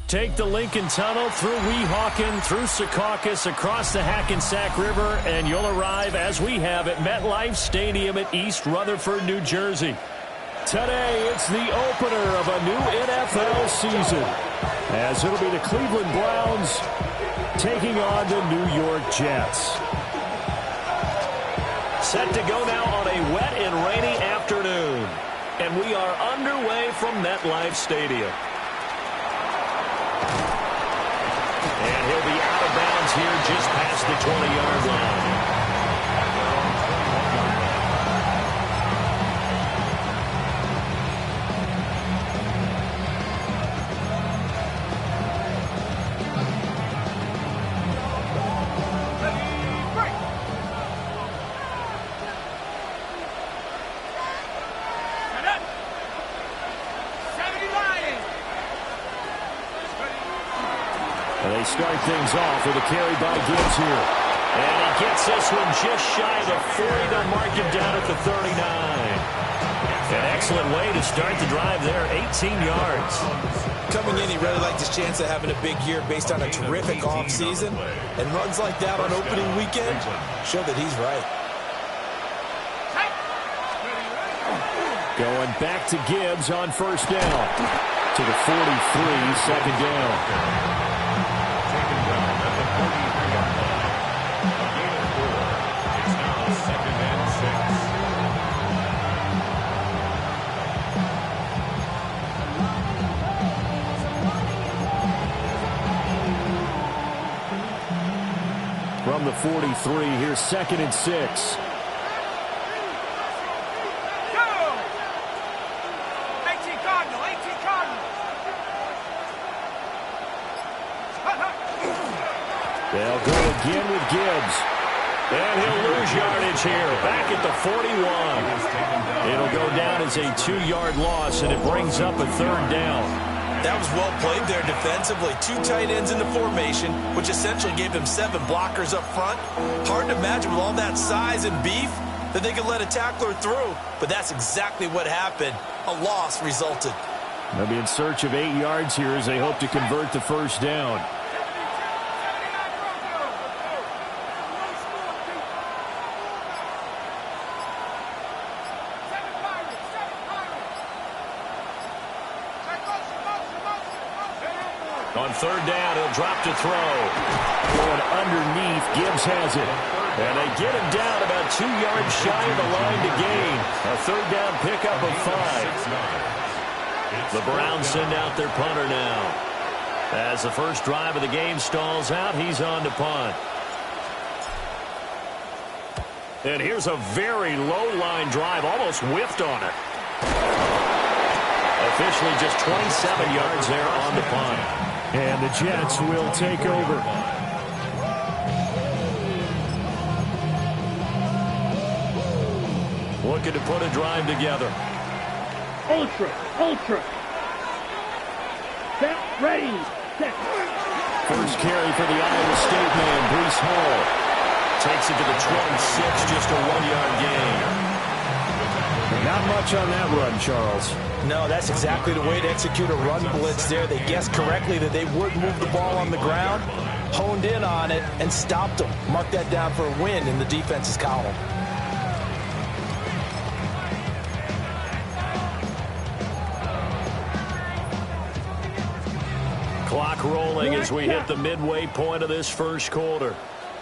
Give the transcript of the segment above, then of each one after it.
Take the Lincoln Tunnel through Weehawken, through Secaucus, across the Hackensack River, and you'll arrive, as we have, at MetLife Stadium at East Rutherford, New Jersey. Today, it's the opener of a new NFL season, as it'll be the Cleveland Browns taking on the New York Jets. Set to go now on a wet and rainy afternoon, and we are underway from MetLife Stadium. And he'll be out of bounds here just past the 20-yard line. They start things off with a carry by Gibbs here. And he gets this one just shy of the 40. They'll mark him down at the 39. An excellent way to start the drive there, 18 yards. Coming in, he really liked his chance of having a big year based on a terrific offseason. And runs like that on opening weekend show that he's right. Going back to Gibbs on first down. To the 43, second down. From the 43, here's 2nd and 6. They'll go again with Gibbs. And he'll lose yardage here. Back at the 41. It'll go down as a 2-yard loss, and it brings up a 3rd down. That was well played there defensively. 2 tight ends in the formation, which essentially gave them 7 blockers up front. Hard to imagine with all that size and beef that they could let a tackler through. But that's exactly what happened. A loss resulted. They'll be in search of 8 yards here as they hope to convert the first down. On 3rd down, he'll drop to throw. Going underneath, Gibbs has it. And they get him down about 2 yards shy of the line to gain. A 3rd down pickup of 5. The Browns send out their punter now. As the first drive of the game stalls out, he's on to punt. And here's a very low-line drive, almost whiffed on it. Officially just 27 yards there on the punt. And the Jets will take over. Looking to put a drive together. Ultra. Set, ready, set. First carry for the Iowa State man, Breece Hall. Takes it to the 26, just a 1-yard gain. Not much on that run, Charles. No, that's exactly the way to execute a run blitz there. They guessed correctly that they would move the ball on the ground, honed in on it, and stopped them. Mark that down for a win in the defense's column. Clock rolling as we hit the midway point of this first quarter.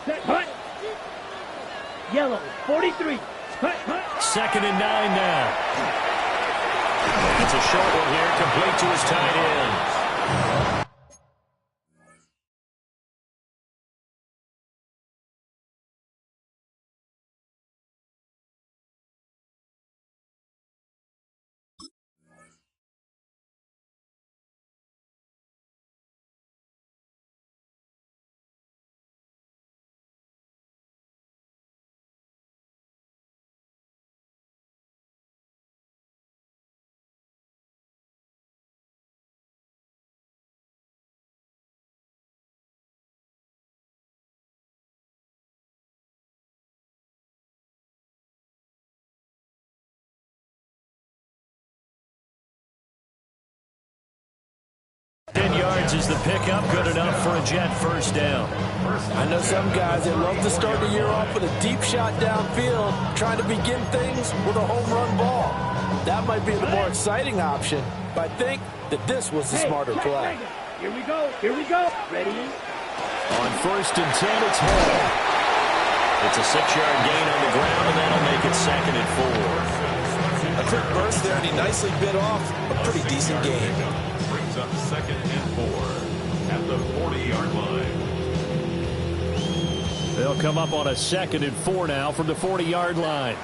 Hut. Yellow, 43. Hut. 2nd and 9 now. It's a short one here, complete to his tight end. yards is the pickup. Good enough for a Jet first down. I know some guys that love to start the year off with a deep shot downfield, trying to begin things with a home run ball. That might be the more exciting option, but I think that this was the smarter play. Here we go. Here we go. Ready? On 1st and 10, it's Hall. It's a 6-yard gain on the ground, and that'll make it 2nd and 4. A quick burst there, and he nicely bit off a pretty decent gain. Brings up 2nd and 4 at the 40-yard line. They'll come up on a 2nd and 4 now from the 40-yard line.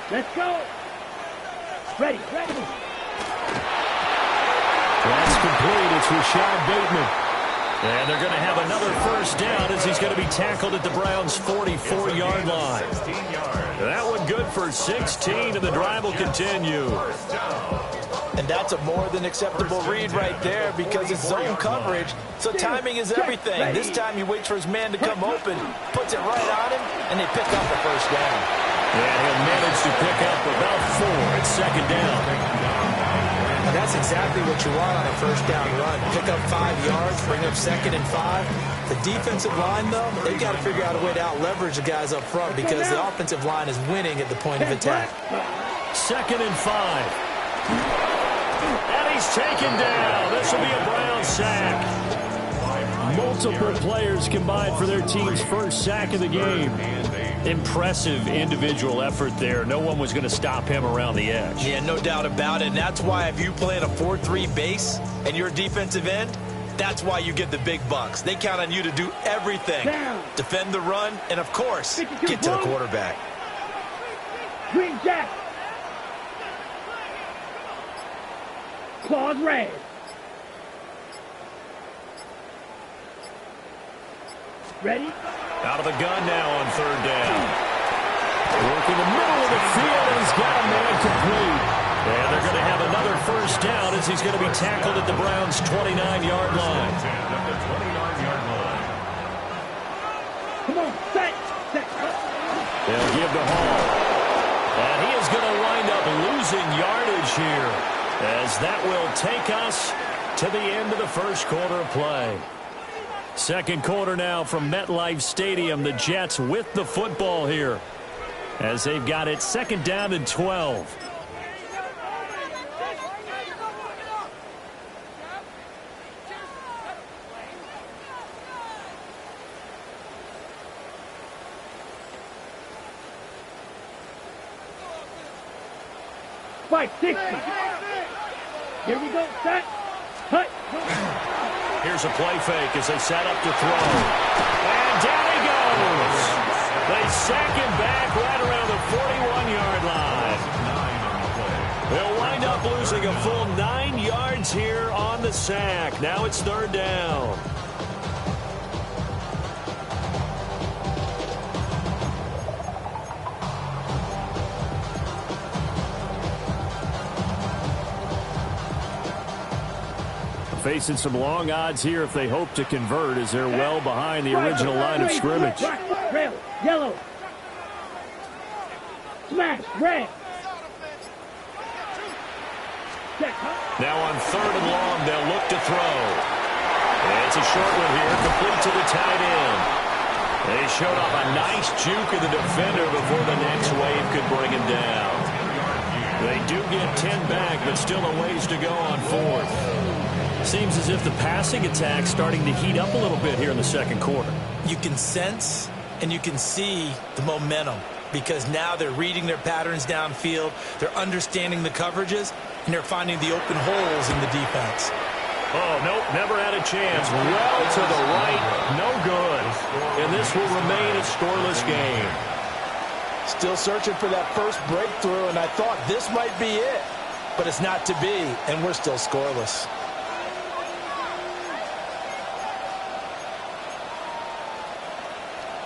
Let's go. Ready. That's complete. It's Rashad Bateman. And they're going to have another first down as he's going to be tackled at the Browns' 44-yard line. That one good for 16, and the drive will continue. And that's a more than acceptable read right there because it's zone coverage, so timing is everything. This time he waits for his man to come open, puts it right on him, and they pick up a first down. And he'll manage to pick up about 4 at 2nd down. And that's exactly what you want on a first down run. Pick up 5 yards, bring up 2nd and 5. The defensive line, though, they've got to figure out a way to out-leverage the guys up front because the offensive line is winning at the point of attack. 2nd and 5. And he's taken down. This will be a Brown sack. Multiple players combined for their team's first sack of the game. Impressive individual effort there. No one was going to stop him around the edge. Yeah, no doubt about it. And that's why if you play in a 4-3 base and you're a defensive end, that's why you get the big bucks. They count on you to do everything. Defend the run and, of course, get to the quarterback. Green Jack. Claws red. Ready? Out of the gun now on 3rd down. Working the middle of the field, and he's got a man complete. And they're going to have another first down as he's going to be tackled at the Browns' 29-yard line. Come on, set. They'll give to Hall. And he is going to wind up losing yardage here as that will take us to the end of the first quarter of play. Second quarter now from MetLife Stadium. The Jets with the football here as they've got it 2nd down and 12. Fight 60. Here we go, set. Cut. Here's a play fake as they set up to throw. And down he goes. They sack him back right around the 41-yard line. They'll wind up losing a full 9 yards here on the sack. Now it's 3rd down. Facing some long odds here if they hope to convert as they're well behind the original line of scrimmage. Red, yellow. Smash, red. Now on 3rd and long, they'll look to throw. And it's a short one here, complete to the tight end. They showed off a nice juke of the defender before the next wave could bring him down. They do get 10 back, but still a ways to go on 4th. Seems as if the passing attack's starting to heat up a little bit here in the second quarter. You can sense and you can see the momentum because now they're reading their patterns downfield, they're understanding the coverages, and they're finding the open holes in the defense. Oh, nope, never had a chance. Well to the right, no good. And this will remain a scoreless game. Still searching for that first breakthrough, and I thought this might be it. But it's not to be, and we're still scoreless.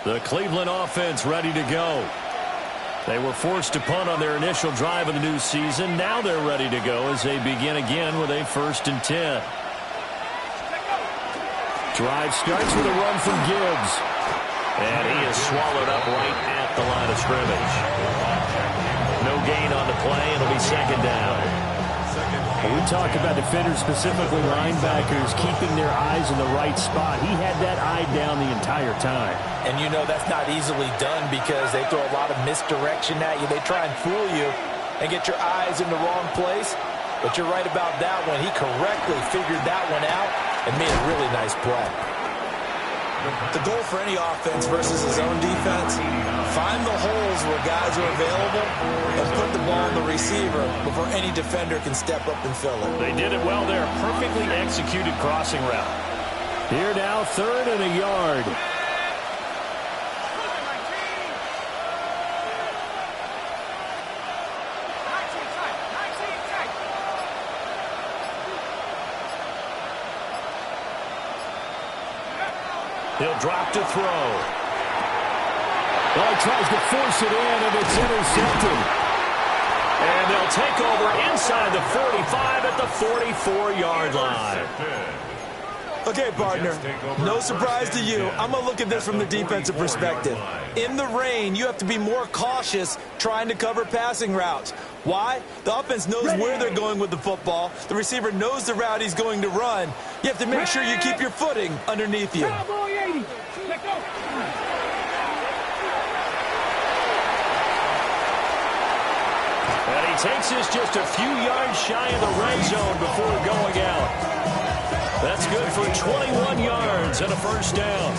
The Cleveland offense ready to go. They were forced to punt on their initial drive of the new season. Now they're ready to go as they begin again with a 1st and 10. Drive starts with a run from Gibbs. And he is swallowed up right at the line of scrimmage. No gain on the play. It'll be 2nd down. Well, we talk about defenders, specifically linebackers, keeping their eyes in the right spot. He had that eye down the entire time. And you know that's not easily done because they throw a lot of misdirection at you. They try and fool you and get your eyes in the wrong place. But you're right about that one. He correctly figured that one out and made a really nice play. The goal for any offense versus his own defense, find the holes where guys are available and put the ball in the receiver before any defender can step up and fill it. They did it well there. Perfectly executed crossing route. Here now, 3rd and a yard. He'll drop to throw. Well, he tries to force it in, and it's intercepted. And they'll take over inside the 45 at the 44-yard line. Okay, partner, no surprise to you. I'm going to look at this from the defensive perspective. In the rain, you have to be more cautious trying to cover passing routes. Why? The offense knows where they're going with the football. The receiver knows the route he's going to run. You have to make sure you keep your footing underneath you. And he takes this just a few yards shy of the red zone before going out. That's good for 21 yards and a first down.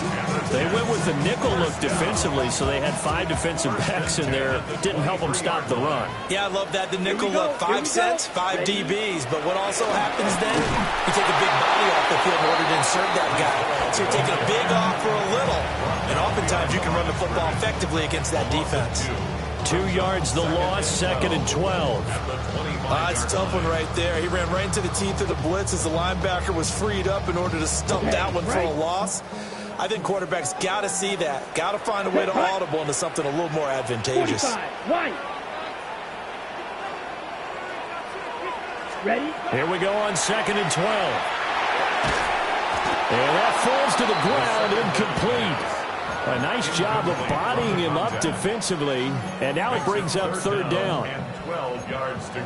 They went with the nickel look defensively, so they had 5 defensive backs in there. Didn't help them stop the run. Yeah, I love that. The nickel look, 5 cents, 5 DBs. But what also happens then, you take a big body off the field in order to insert that guy. So you're taking a big off for a little. And oftentimes you can run the football effectively against that defense. 2 yards the loss, 2nd and 12. It's a tough one right there. He ran right into the teeth of the blitz as the linebacker was freed up in order to stump that one for a loss. I think quarterbacks got to see that. Got to find a way to audible into something a little more advantageous. Ready? Here we go on 2nd and 12. And that falls to the ground, incomplete. A nice job of bodying him up defensively, and now it brings up 3rd down.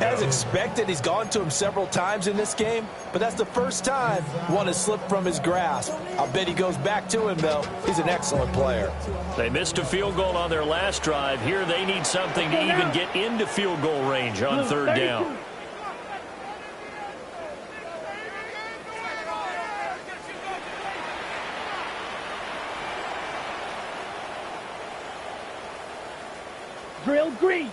As expected, he's gone to him several times in this game, but that's the first time one has slipped from his grasp. I'll bet he goes back to him, though. He's an excellent player. They missed a field goal on their last drive. Here they need something to even get into field goal range on 3rd down. Drill green.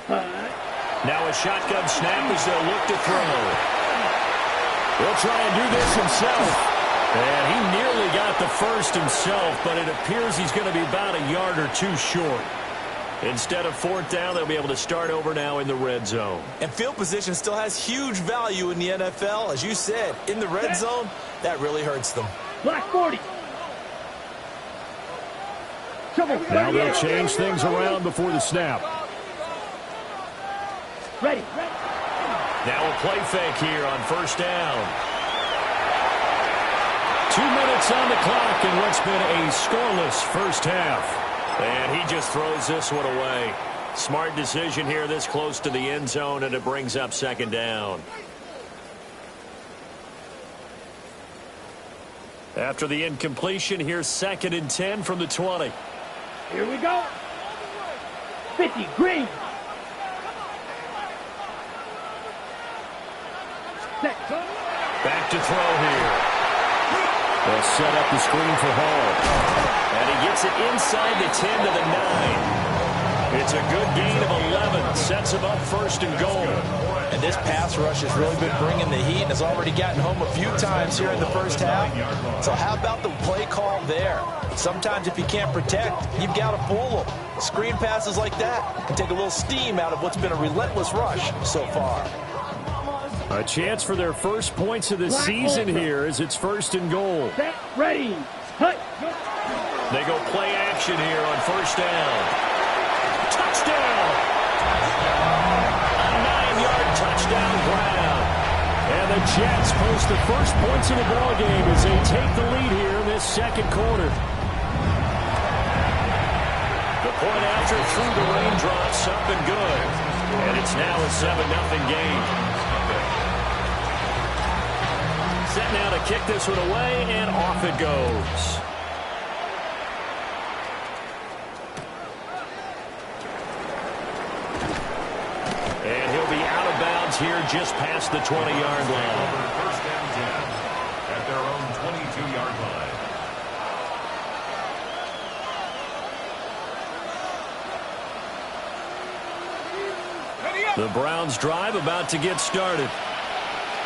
Now a shotgun snap as they'll look to throw. He'll try and do this himself. And he nearly got the first himself, but it appears he's going to be about a yard or 2 short. Instead of 4th down, they'll be able to start over now in the red zone. And field position still has huge value in the NFL. As you said, in the red zone, that really hurts them. Black 40. Now they'll change things around before the snap. Ready. Now a play fake here on 1st down. 2 minutes on the clock in what's been a scoreless first half. And he just throws this one away. Smart decision here this close to the end zone, and it brings up 2nd down. After the incompletion, here's 2nd and 10 from the 20. Here we go. 50, green. Set. Back to throw here. They'll set up the screen for Hall. And he gets it inside the 10 to the 9. It's a good gain of 11. Sets him up 1st and goal. And this pass rush has really been bringing the heat and has already gotten home a few times here in the first half. So how about the play call there? Sometimes if you can't protect, you've got to fool them. Screen passes like that can take a little steam out of what's been a relentless rush so far. A chance for their first points of the season here as it's 1st and goal. Set, ready. Hut. They go play action here on 1st down. Touchdown! A 9-yard touchdown ground. And the Jets post the first points in the ballgame as they take the lead here in this 2nd quarter. The point after through the raindrops, up and good. And it's now a 7-0 game. Set now to kick this one away, and off it goes. And he'll be out of bounds here just past the 20-yard line. First and 10 at their own 22-yard line. The Browns drive about to get started.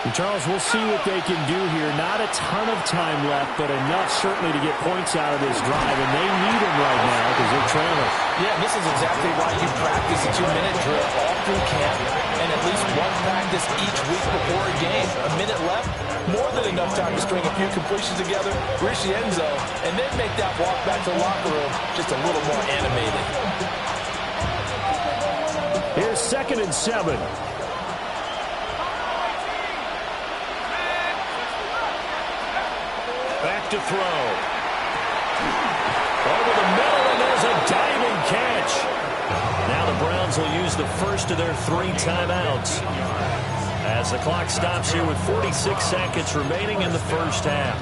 And Charles, we'll see what they can do here. Not a ton of time left, but enough certainly to get points out of this drive, and they need them right now because they're trailing. Yeah, this is exactly why you practice a 2-minute drill all through camp and at least one practice each week before a game. A minute left, more than enough time to string a few completions together, reach the end zone, and then make that walk back to the locker room just a little more animated. Here's 2nd and 7. Back to throw. Over the middle, and there's a diving catch. Now the Browns will use the first of their 3 timeouts as the clock stops here with 46 seconds remaining in the first half.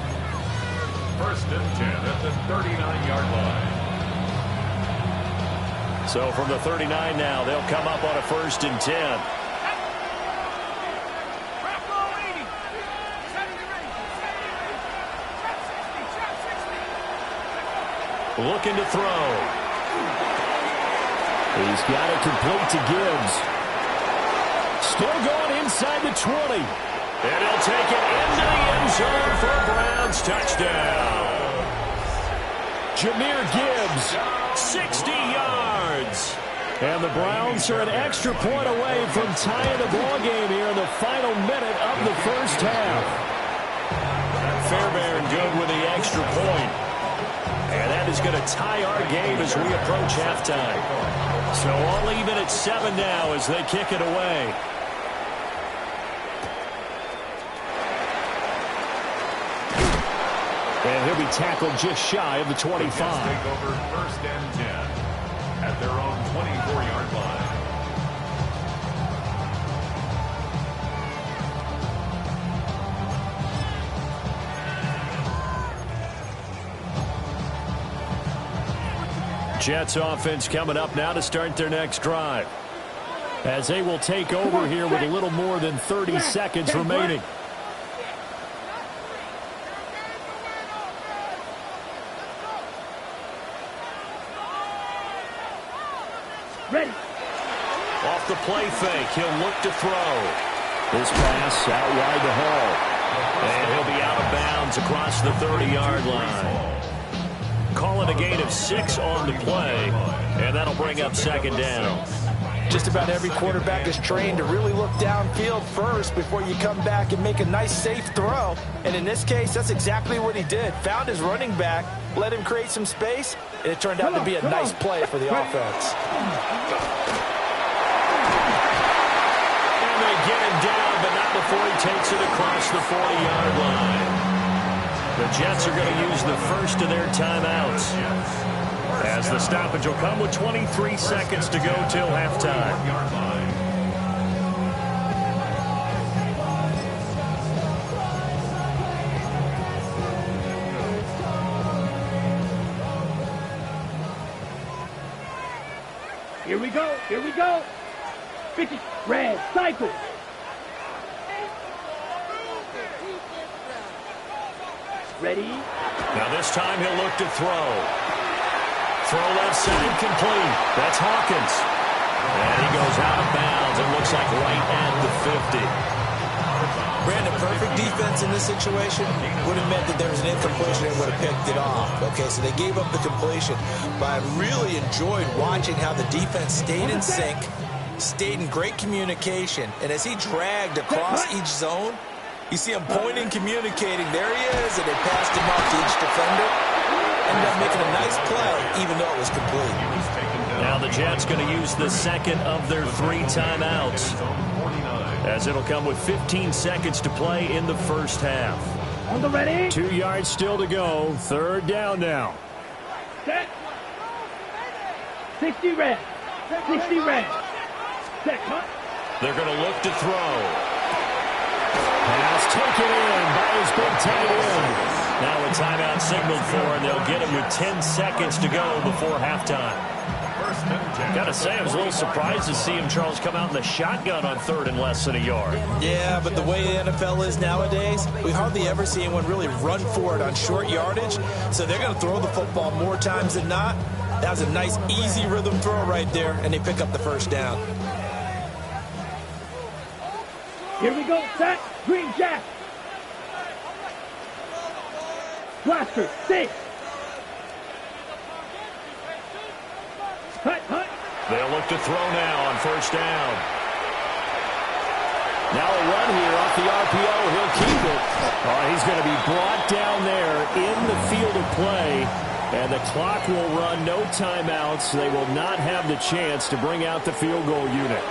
First and 10 at the 39-yard line. So from the 39 now, they'll come up on a 1st and 10. Looking to throw. He's got it complete to Gibbs. Still going inside the 20. And he'll take it into the end zone for a Browns touchdown. Jahmyr Gibbs, 60 yards. And the Browns are an extra point away from tying the ball game here in the final minute of the first half. Fairbairn good with the extra point. And that is going to tie our game as we approach halftime. So all even at 7 now as they kick it away. And he'll be tackled just shy of the 25. Take over 1st and 10 at their own 24-yard line. Jets offense coming up now to start their next drive, as they will take over here with a little more than 30 seconds remaining. Ready. Off the play fake, he'll look to throw. This pass out wide to Hall. And he'll be out of bounds across the 30-yard line. Calling a gain of 6 on the play, and that'll bring up 2nd down. Just about every quarterback is trained to really look downfield first before you come back and make a nice, safe throw. And in this case, that's exactly what he did. Found his running back, let him create some space, and it turned out to be a nice play for the offense. And they get him down, but not before he takes it across the 40-yard line. The Jets are going to use the first of their timeouts, as the stoppage will come with 23 seconds to go till halftime. Here we go. Here we go. 50. Red. Cycle. Ready. Now this time he'll look to throw. Throw left side complete. That's Hawkins. And he goes out of bounds. It looks like right at the 50. Brandon, perfect defense in this situation would have meant that there was an incompletion and would have picked it off. Okay, so they gave up the completion. But I really enjoyed watching how the defense stayed in sync, stayed in great communication. And as he dragged across each zone, you see him pointing, communicating. There he is, and they passed him off to each defender. Ended up making a nice play, even though it was complete. Now the Jets going to use the second of their 3 timeouts, as it'll come with 15 seconds to play in the first half. On the ready. 2 yards still to go. 3rd down now. Set. 60 red. 60 red. Set, cut. They're going to look to throw. Pass taken in by his big tight end. Now a timeout signaled for, and they'll get him with 10 seconds to go before halftime. Got to say, I was a little surprised to see him, Charles, come out in the shotgun on third and less than a yard. Yeah, but the way the NFL is nowadays, we hardly ever see anyone really run for it on short yardage. So they're going to throw the football more times than not. That was a nice, easy rhythm throw right there, and they pick up the first down. Here we go, set, green jack. Blaster, 6. Cut, cut. They'll look to throw now on first down. Now a run here off the RPO. He'll keep it. He's going to be brought down there in the field of play. And the clock will run, no timeouts. They will not have the chance to bring out the field goal unit.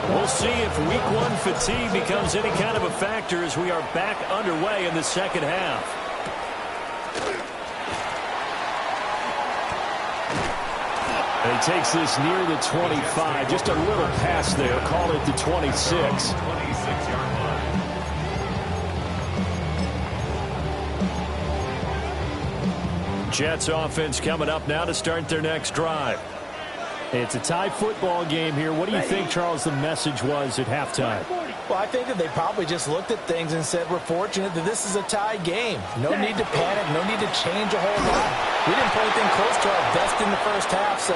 We'll see if week one fatigue becomes any kind of a factor as we are back underway in the second half. And he takes this near the 25. Just a little pass there. Call it the 26. 26-yard line. Jets offense coming up now to start their next drive. It's a tie football game here. What do you think, Charles, the message was at halftime? Well, I think that they probably just looked at things and said, we're fortunate that this is a tie game. No need to panic. No need to change a whole lot. We didn't play anything close to our best in the first half, so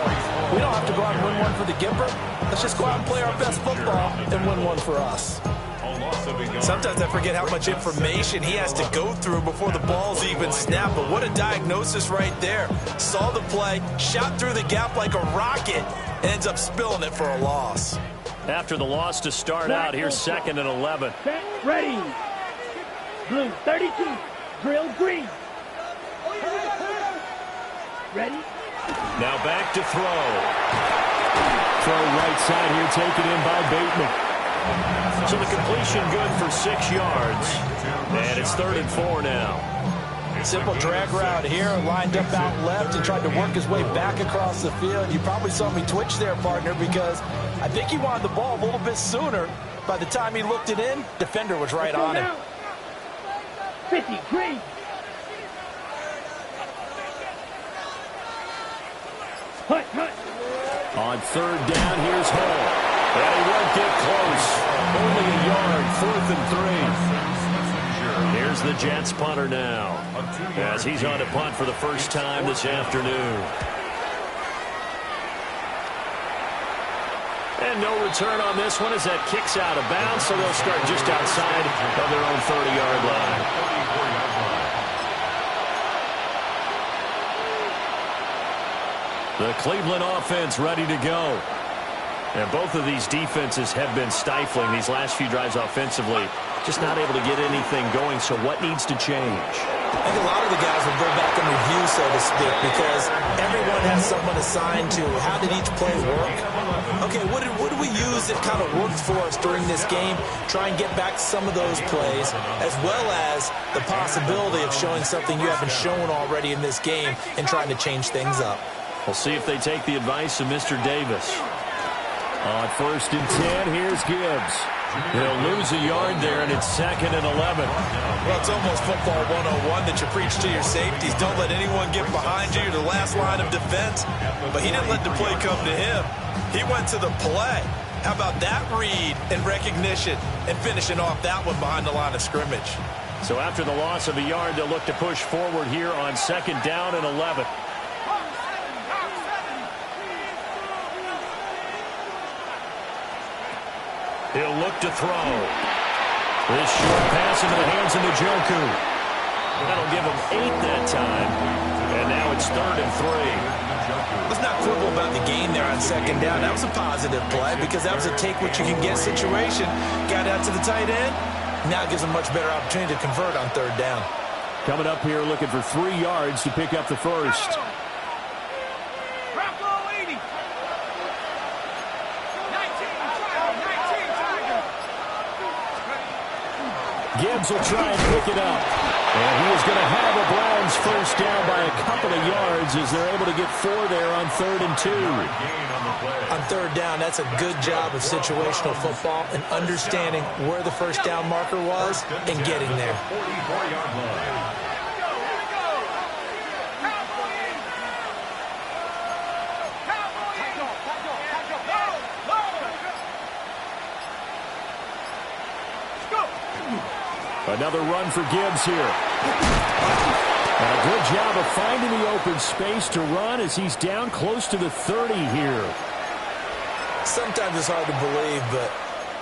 we don't have to go out and win one for the Gipper. Let's just go out and play our best football and win one for us. Sometimes I forget how much information he has to go through before the ball's even snapped, but what a diagnosis right there. Saw the play, shot through the gap like a rocket, and ends up spilling it for a loss. After the loss to start out, here's 2nd and 11. Set, ready. Blue, 32. Drill, green. Ready. Now back to throw. Throw right side here, taken in by Bateman. So the completion good for 6 yards. And it's 3rd and 4 now. Simple drag route here, lined up out left and tried to work his way back across the field. You probably saw me twitch there, partner, because I think he wanted the ball a little bit sooner. By the time he looked it in, defender was right on him. 50, green. Hut, hut. On 3rd down, here's Hull. And he won't get close. Only a yard, 4th and 3. Here's the Jets punter now, as he's on to punt for the first time this afternoon. And no return on this one as that kicks out of bounds, so they'll start just outside of their own 30-yard line. The Cleveland offense ready to go. And both of these defenses have been stifling these last few drives offensively. Just not able to get anything going, so what needs to change? I think a lot of the guys will go back and review, so to speak, because everyone has someone assigned to how did each play work. Okay, what did we use that kind of worked for us during this game? Try and get back to some of those plays, as well as the possibility of showing something you haven't shown already in this game and trying to change things up. We'll see if they take the advice of Mr. Davis. On 1st and 10, here's Gibbs. He'll lose a yard there, and it's 2nd and 11. Well, it's almost football 101 that you preach to your safeties. Don't let anyone get behind you. You're the last line of defense. But he didn't let the play come to him. He went to the play. How about that read and recognition and finishing off that one behind the line of scrimmage? So after the loss of a yard, they'll look to push forward here on 2nd down and 11. He'll look to throw. This short pass into the hands of Njoku. That'll give him 8 that time. And now it's 3rd and 3. Let's not quibble about the gain there on 2nd down. That was a positive play because that was a take-what-you-can-get situation. Got out to the tight end. Now it gives him a much better opportunity to convert on 3rd down. Coming up here looking for 3 yards to pick up the first. Gibbs will try and pick it up. And he is going to have a Browns first down by a couple of yards as they're able to get 4 there on 3rd and 2. On 3rd down, that's a good job of situational football and understanding where the first down marker was and getting there. Another run for Gibbs here. And a good job of finding the open space to run as he's down close to the 30 here. Sometimes it's hard to believe, but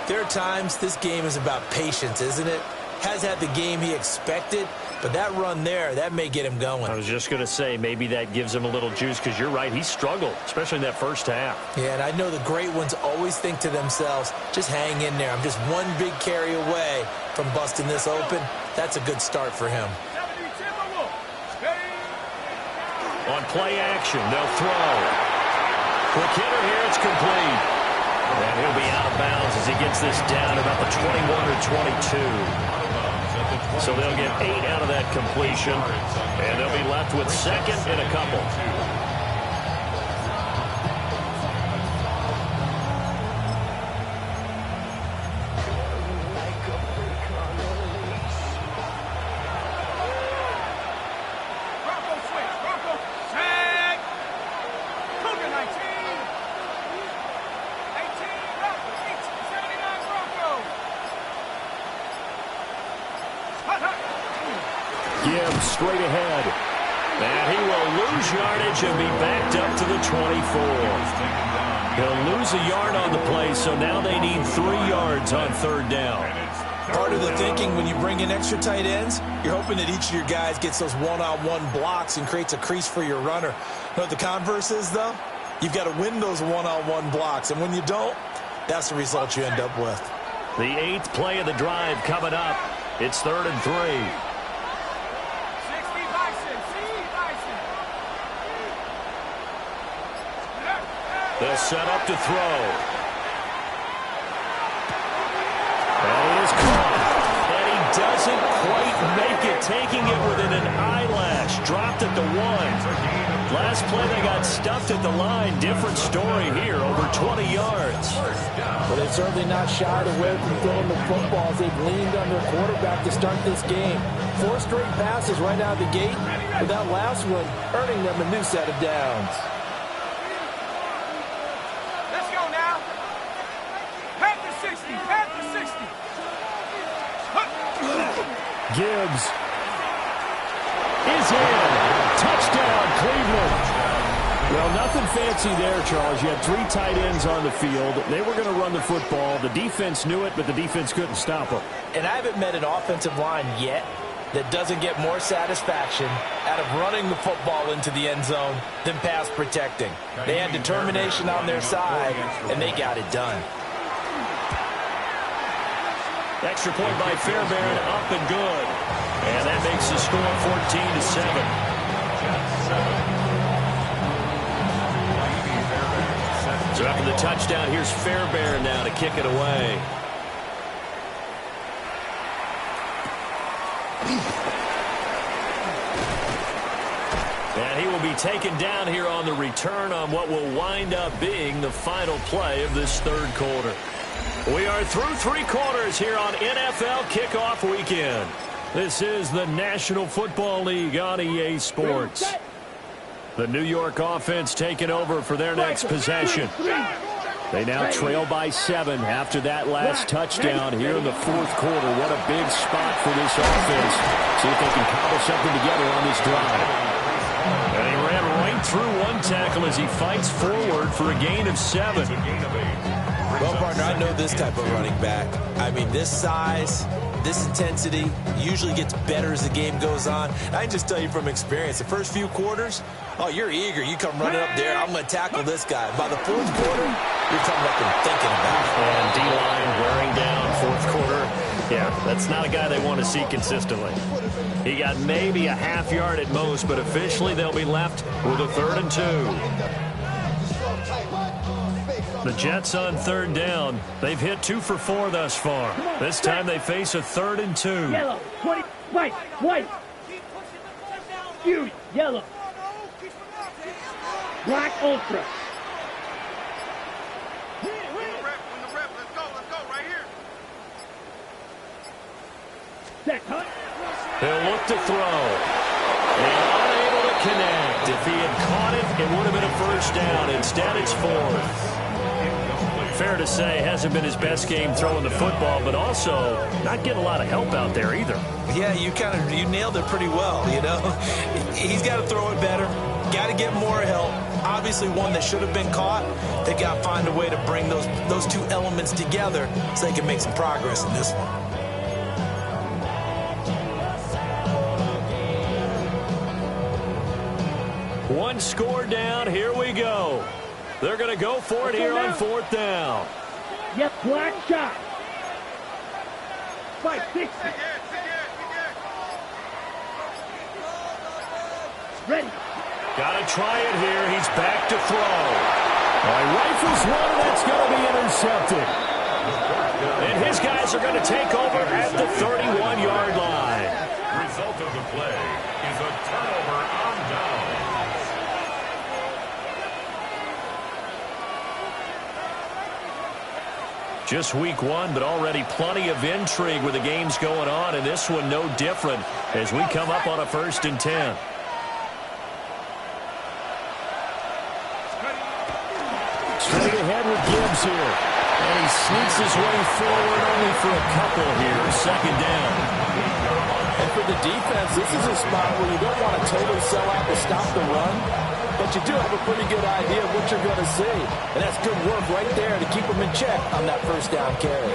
there are times this game is about patience, isn't it? Has had the game he expected, but that run there, that may get him going. I was just going to say, maybe that gives him a little juice, because you're right, he struggled, especially in that first half. Yeah, and I know the great ones always think to themselves, just hang in there. I'm just one big carry away from busting this open. That's a good start for him. On play action, they'll throw. Quick hitter here, it's complete. And he'll be out of bounds as he gets this down about the 21 or 22. So they'll get 8 out of that completion, and they'll be left with 2nd and a couple. Gibbs straight ahead. And he will lose yardage and be backed up to the 24. He'll lose a yard on the play, so now they need 3 yards on 3rd down. Part of the thinking when you bring in extra tight ends, you're hoping that each of your guys gets those one-on-one blocks and creates a crease for your runner. You know what the converse is, though? You've got to win those one-on-one blocks, and when you don't, that's the result you end up with. The 8th play of the drive coming up. It's 3rd and 3. They'll set up to throw. And it is caught. And he doesn't quite make it, taking it within an eyelash. Dropped at the 1. Last play they got stuffed at the line. Different story here, over 20 yards. But they're certainly not shied away from throwing the footballs. They've leaned on their quarterback to start this game. 4 straight passes right out of the gate, with that last one earning them a new set of downs. Gibbs is in. Touchdown, Cleveland. Well, nothing fancy there, Charles. You had 3 tight ends on the field. They were going to run the football. The defense knew it, but the defense couldn't stop them. And I haven't met an offensive line yet that doesn't get more satisfaction out of running the football into the end zone than pass protecting. They had determination on their side, and they got it done. Extra point by Fairbairn, up and good. And that makes the score 14-7. So after the touchdown, here's Fairbairn now to kick it away. And he will be taken down here on the return on what will wind up being the final play of this 3rd quarter. We are through 3 quarters here on NFL Kickoff Weekend. This is the National Football League on EA Sports. The New York offense taking over for their next possession. They now trail by 7 after that last touchdown here in the 4th quarter. What a big spot for this offense. See if they can cobble something together on this drive. And he ran right through 1 tackle as he fights forward for a gain of 7. Well, partner, I know this type of running back. I mean, this size, this intensity usually gets better as the game goes on. I can just tell you from experience, the first few quarters, oh, you're eager. You come running up there, I'm going to tackle this guy. By the 4th quarter, you're coming up and thinking about it. And D-line wearing down 4th quarter. Yeah, that's not a guy they want to see consistently. He got maybe a half yard at most, but officially they'll be left with a 3rd and 2. The Jets on third down. They've hit 2 for 4 thus far. This time they face a 3rd and 2. Yellow, 20, white. Beauty, yellow. Black ultra. Set, huh? He'll look to throw. And unable to connect. If he had caught it, it would have been a first down. Instead, it's 4th. Fair to say, hasn't been his best game throwing the football, but also not getting a lot of help out there either. Yeah, you nailed it pretty well, you know. He's got to throw it better. Got to get more help. Obviously one that should have been caught. They got to find a way to bring those two elements together so they can make some progress in this one. One score down. Here we go. They're going to go for it here on 4th down. Yep, black shot. 560. Ready. Got to try it here. He's back to throw. He rifles one, and that's going to be intercepted. And his guys are going to take over at the 31-yard line. Result of the play is a turnover on downs. Just week 1, but already plenty of intrigue with the games going on, and this one no different as we come up on a 1st and 10. Straight ahead with Gibbs here. And he sneaks his way forward only for a couple here. 2nd down. And for the defense, this is a spot where you don't want to totally sell out to stop the run, but you do have a pretty good idea of what you're going to see. And that's good work right there to keep them in check on that 1st down carry.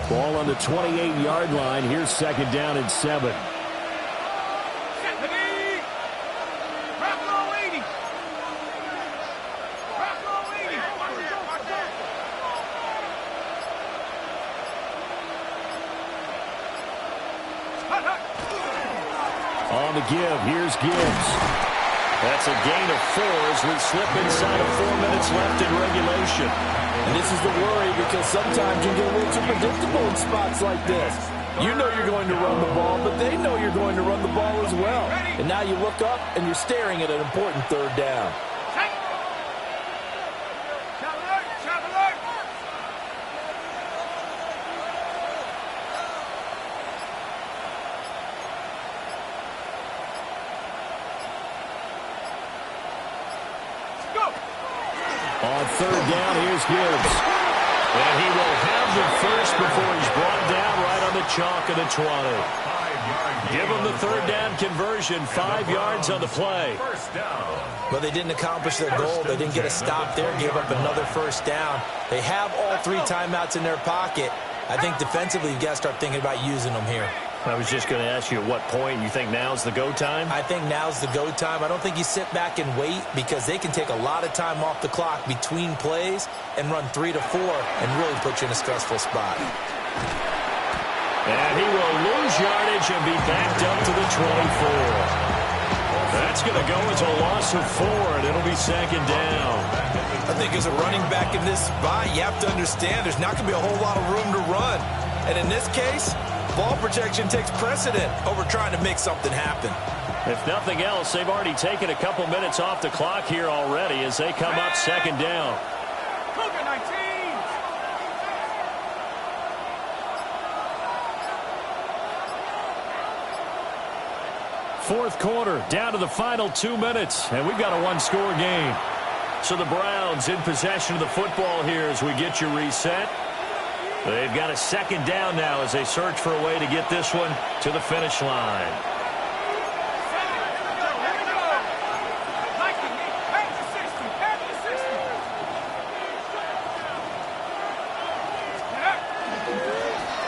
Ball on the 28-yard line. Here's 2nd down and 7. On the give, here's Gibbs. That's a gain of 4 as we slip inside of 4 minutes left in regulation. And this is the worry because sometimes you get a little too predictable in spots like this. You know you're going to run the ball, but they know you're going to run the ball as well. And now you look up and you're staring at an important 3rd down. On 3rd down, here's Gibbs. And he will have the first before he's brought down right on the chalk of the 20. Give him the 3rd down conversion, 5 yards on the play. But they didn't accomplish their goal. They didn't get a stop there, give up another 1st down. They have all 3 timeouts in their pocket. I think defensively you've got to start thinking about using them here. I was just going to ask you at what point you think now's the go time? I think now's the go time. I don't think you sit back and wait because they can take a lot of time off the clock between plays and run 3 to 4 and really put you in a stressful spot. And he will lose yardage and be backed up to the 24. That's going to go as a loss of 4, and it'll be 2nd down. I think as a running back in this spot, you have to understand there's not going to be a whole lot of room to run. And in this case, ball protection takes precedent over trying to make something happen. If nothing else, they've already taken a couple minutes off the clock here already as they come up 2nd down. Cougar 19. Fourth quarter, down to the final 2 minutes, and we've got a 1-score game. So the Browns in possession of the football here as we get you reset. They've got a 2nd down now as they search for a way to get this one to the finish line.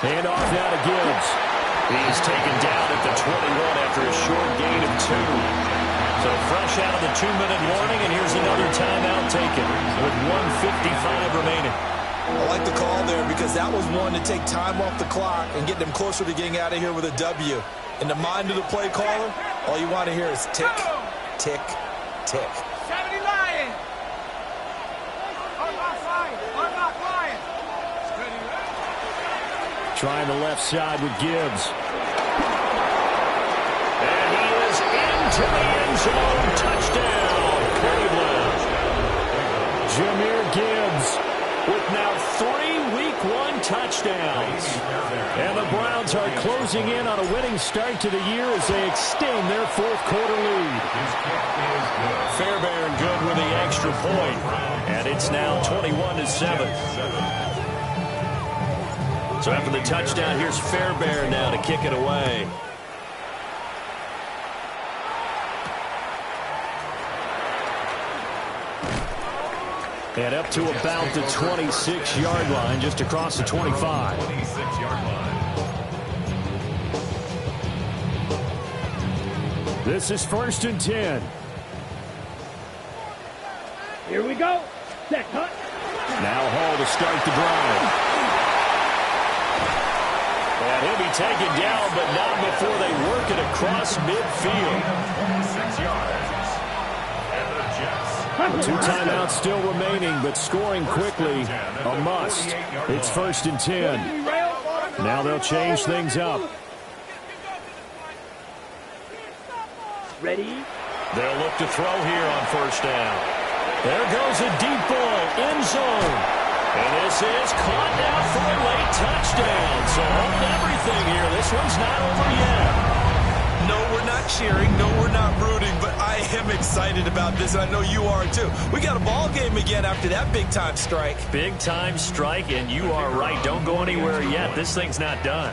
Hand off now to Gibbs. He's taken down at the 21 after a short gain of 2. So fresh out of the 2-minute warning, and here's another timeout taken with 1:55 remaining. I like the call there because that was one to take time off the clock and get them closer to getting out of here with a W. In the mind of the play caller, all you want to hear is tick, tick, tick. 70 Lion. Trying the left side with Gibbs. And he is into the end zone. Touchdown, Cleveland. Jahmyr Gibbs with now 3 Week 1 touchdowns. And the Browns are closing in on a winning start to the year as they extend their fourth quarter lead. Fairbairn good with the extra point. And it's now 21-7. So after the touchdown, here's Fairbairn now to kick it away. And up to about the 26-yard line, just across the 25. 26-yard line. This is 1st and 10. Here we go. Set, cut. Now Hall to start the drive. And he'll be taken down, but not before they work it across midfield. 6 yards. And the Jets. 2 timeouts still remaining, but scoring quickly a must. It's 1st and 10. Now they'll change things up. Ready? They'll look to throw here on 1st down. There goes a deep ball, end zone. And this is caught down for a late touchdown. So hold everything here. This one's not over yet. No, we're not cheering. No, we're not rooting. But I am excited about this, and I know you are too. We got a ball game again after that big-time strike. Big-time strike, and you are right. Don't go anywhere yet. This thing's not done.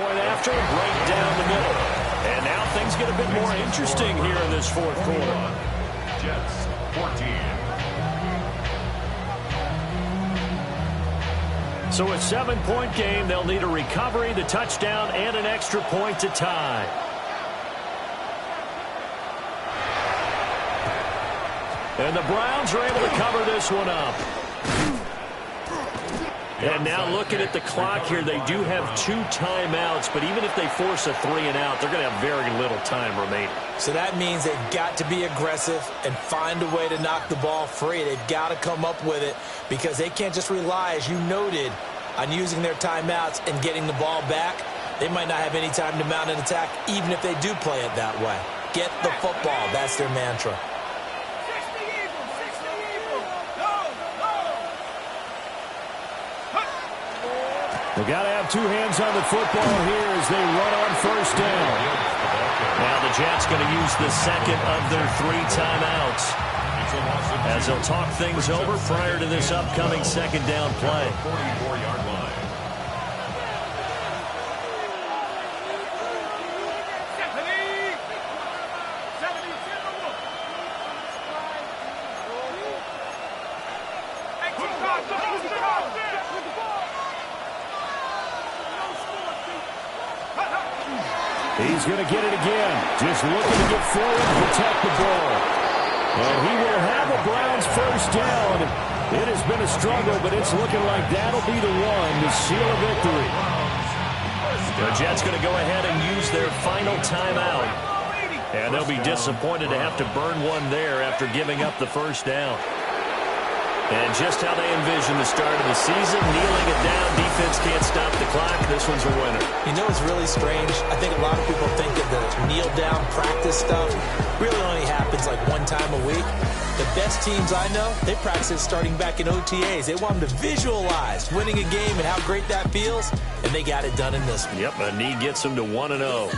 Point after, right down the middle. And now things get a bit more interesting here in this fourth quarter. Jets, 14. So a 7-point game. They'll need a recovery, the touchdown, and an extra point to tie. And the Browns are able to cover this one up. And now looking at the clock here, they do have 2 timeouts, but even if they force a 3-and-out, they're going to have very little time remaining. So that means they've got to be aggressive and find a way to knock the ball free. They've got to come up with it because they can't just rely, as you noted, on using their timeouts and getting the ball back. They might not have any time to mount an attack, even if they do play it that way. Get the football. That's their mantra. They've got to have 2 hands on the football here as they run on 1st down. Now the Jets going to use the second of their 3 timeouts as they'll talk things over prior to this upcoming 2nd down play. 44-yard line. He's going to get it again. Just looking to get forward and protect the ball. And he will have the Browns 1st down. It has been a struggle, but it's looking like that'll be the one to seal a victory. The Jets going to go ahead and use their final timeout. And they'll be disappointed to have to burn one there after giving up the 1st down. And just how they envision the start of the season, kneeling it down, defense can't stop the clock. This one's a winner. You know, it's really strange. I think a lot of people think that the kneel-down practice stuff really only happens like 1 time a week. The best teams I know, they practice it starting back in OTAs. They want them to visualize winning a game and how great that feels, and they got it done in this one. Yep, a knee gets them to 1-0.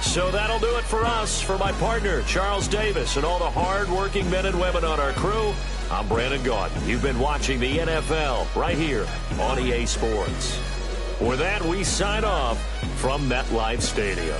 So that'll do it for us. For my partner, Charles Davis, and all the hard-working men and women on our crew, I'm Brandon Gaudin. You've been watching the NFL right here on EA Sports. With that, we sign off from MetLife Stadium.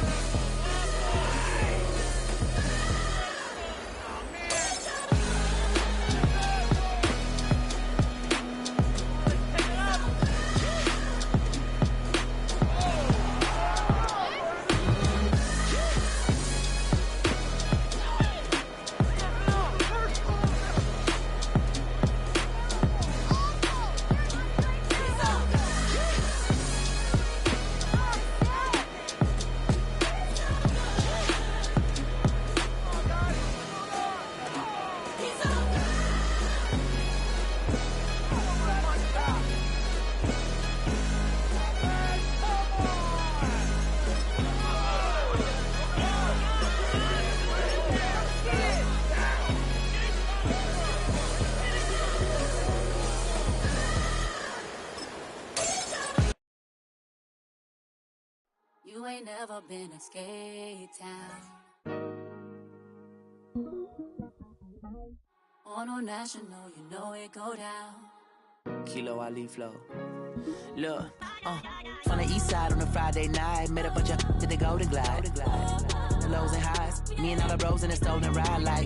ain't never been a skate town. On a national, you know it go down. Kilo Ali flow. Look, from the east side on a Friday night, met a bunch of to the Golden Glide. The lows and highs, me and all the bros in the stolen ride like,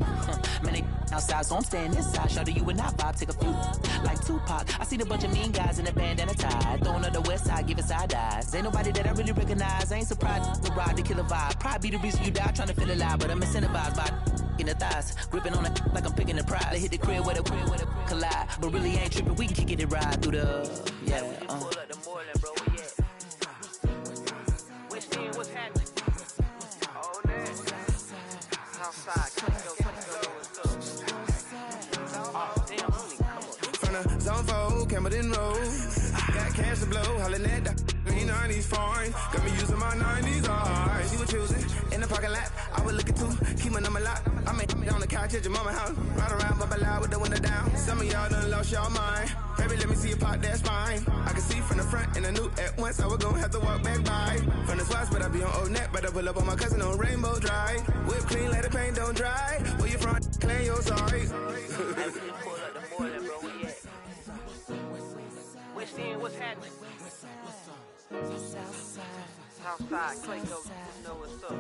man, they outside, so I'm staying inside. Shout to you and I vibe, take a few like Tupac. I seen a bunch of mean guys in a bandana tie, throwing up the west side, giving side eyes. Ain't nobody that I really recognize. I ain't surprised to ride the killer vibe. Probably be the reason you die trying to feel alive, but I'm incentivized by in the thighs, gripping on it like I'm picking the prize. They hit the crib where the collide, but really ain't tripping. We can kick it ride through the pull up the Moreland, bro. Where you at? West End, what's happening? Oh, man. Outside, let's go, what's up? Oh, damn, honey, come on. From the zone 4, Campbellton Road. Got cash to blow, hollin' at the green 90s foreign. Got me using my 90s, alright. She was choosing in the parking lot. I was looking too, keep my number locked. I made on the couch at your mama house. Ride around, bump loud with the window down. Some of y'all done lost y'all mind. Baby, let me see you pop, that's fine. I can see from the front and I knew at once I was gonna have to walk back by. From the spots, but I be on Old Neck. Better pull up on my cousin on Rainbow Drive. Whip clean, let the paint don't dry. Where you from? Clean your sorry. Pull up the Moreland, bro. Where you at? West End, what's happening? Southside, Clayco, you know what's up.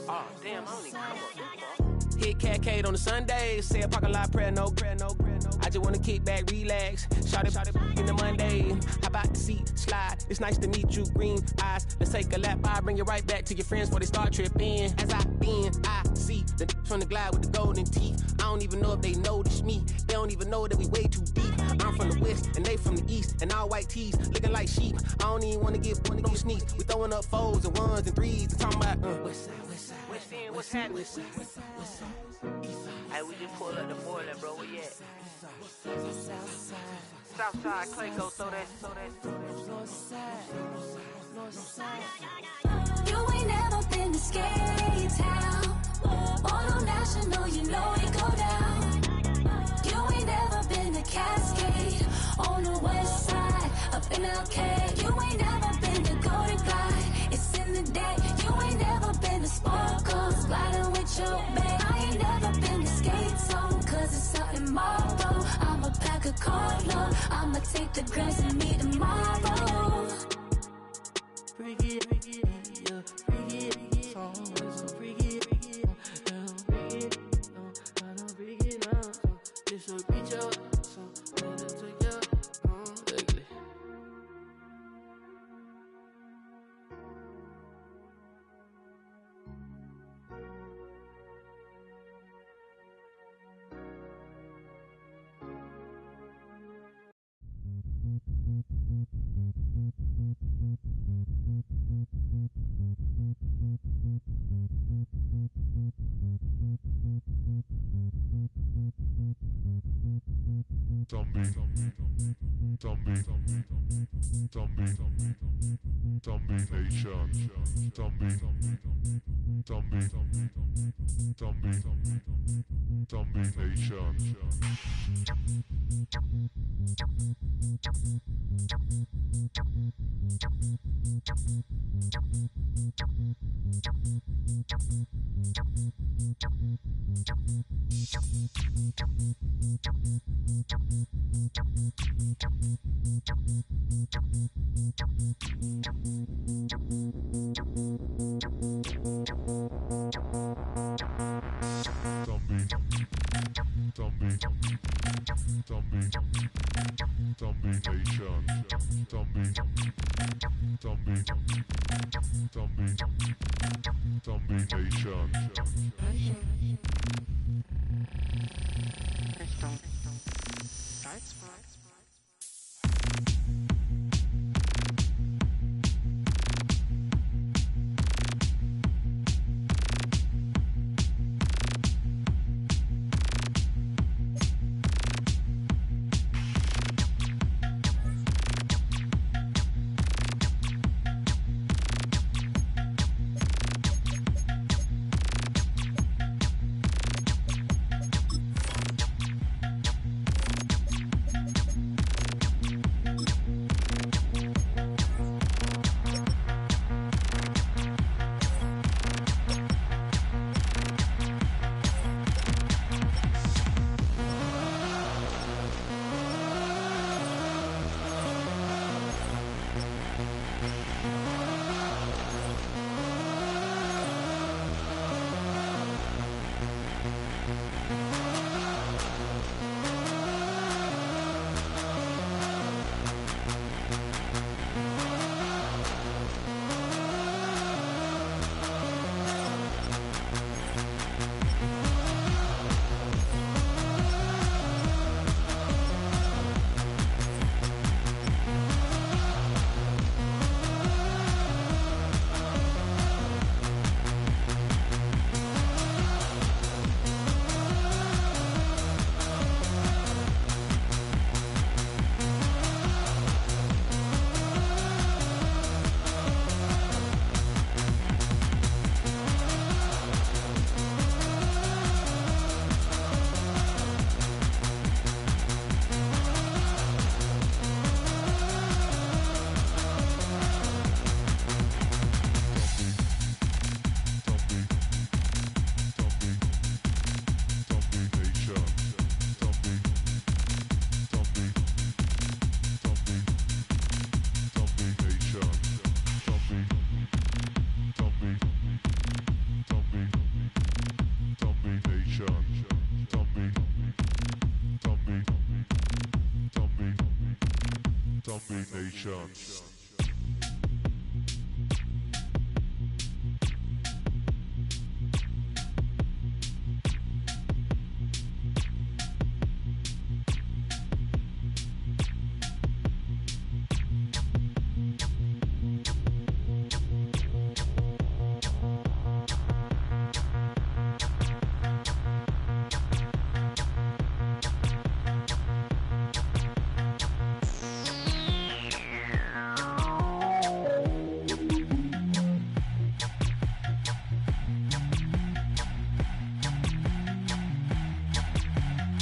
Oh, damn, honey, come on. Hit Catcade on the Sundays, say a parking lot prayer, no. I just wanna kick back, relax, shout it in the Monday. How about the seat slide? It's nice to meet you, green eyes. Let's take a lap by, bring it right back to your friends before they start tripping. As I see the from the glide with the golden teeth. I don't even know if they notice me. They don't even know that we way too deep. I'm from the west and they from the east, and all white tees looking like sheep. I don't even wanna get no sneaks. We throwing up fours and ones and threes and talking about West End, what's happening? Hey, we just pull up the Moreland, bro. Where you at? Southside, Clayco, throw that. You ain't never been to skate town. On a national, you know it go down. You ain't never been to Cascade. On the west side, up in Arcade. You ain't never been to Golden Glide. It's in the day. You ain't never been to Sparkles, gliding with your babe. I ain't never been to Skate Zone, cause it's out in Marlboro. I'ma pack a carload. I'ma take the grass and meet tomorrow. Bring it, yeah, bring it, song, so bring it, bring it now, this will reach out, so let it take out, ugly. SB Nation.